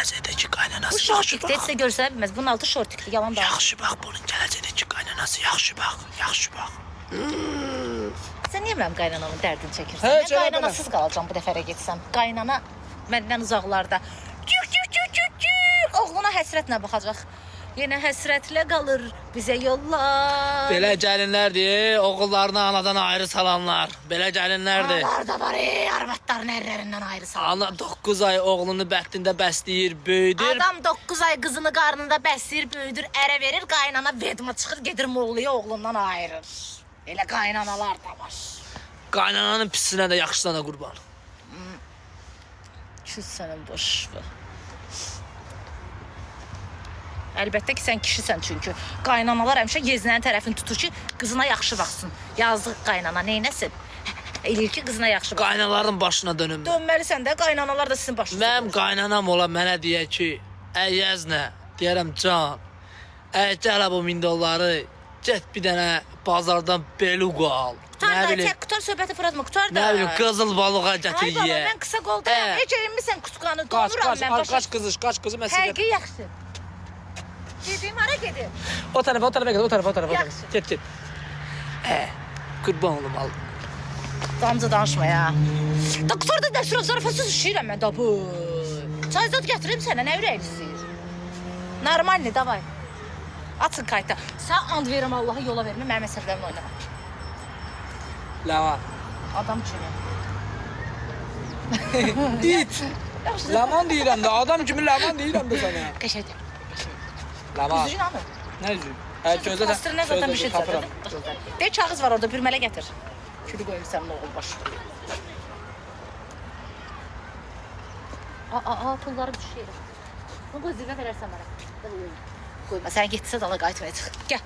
gələcəkdəki qaynanası Bu yaxşı şortikdə bax. heç də görsənə bilməz. Bunun altı şortikli, yalan da. Yaxşı bax, bunun gələcəkdəki qaynanası yaxşı bax, yaxşı bax. Sən niyə mənim qaynanamın dərdini çəkirsən? Hə, Mən cənab qaynanasız qalacağam bu dəfərə getsəm. Qaynana məndən uzaqlarda. Cük cük cük cük cük. Oğluna həsrətlə baxacaq. Yenə həsrətlə qalır bizə yollar. Belə gəlinlərdir, oğullarını anadan ayrı salanlar. Belə gəlinlərdir. Analar da var, arvadların ərlərindən ayrı salır. Ana 9 ay oğlunu bəxtində bəsləyir, böyüdür. Adam 9 ay qızını qarnında bəsləyir, böyüdür, ərə verir, qaynana vedma çıxır, gedir Moğluya oğlundan ayırır. Elə qaynanalar da var. Qaynananın pisinə də yaxşısına da qurban. Küs sənin boş ver. Əlbəttə ki, sən kişisən çünki. Qaynanalar həmişə yeznənin tərəfini tutur ki, qızına yaxşı baxsın. Yazıq qaynana neynəsin? Eləyir ki, qızına yaxşı baxsın. Qaynaların başına dönüm. Dönməlisən də, qaynanalar da sizin başınıza. Mənim qaynanam ola mənə deyə ki, əyyəznə, deyərəm can, gəl bu $1000, get bir dənə bazardan beluqa al. Qutar da, tək qutar söhbəti fırlatma, qutar da. Nə bilim, qızıl balığa gətir Ay baba, ye. mən qısa qoldayam. Hə. Necə inmisən kutqanı, Qaç, donuram mən. qaç qızı, məsələ. Həqiqi yaxşı. Gedim, hara gedim? O tərəfə get, o tərəfə. Yaxşı. Get. Qurban olum al. Damcı danışma ya. Da qutar da nə sürə zarafasız işləyirəm mən da bu. Çayzad gətirim sənə, nə ürəyin istəyir? Normalni, davay. Açın kayıta. Sən and verirəm Allaha yola vermə, mənim əsərlərimlə oynama. Lava. Adam kimi. İt. Laman deyirəm də, adam kimi laman deyirəm də sənə. Qəşəkdir. Lava. Üzücün alır. Nə üzü? Hə, gözlə. Pastırına zaten bir şey tapıram. zaten. De kağız var orada, bürmələ gətir. Külü qoyum sənin oğul başı. Pulları düşür. Bunu qoy zirvə verərsən mənə. Qoyma, sən getsə dala qayıtmayacaq. Gəl.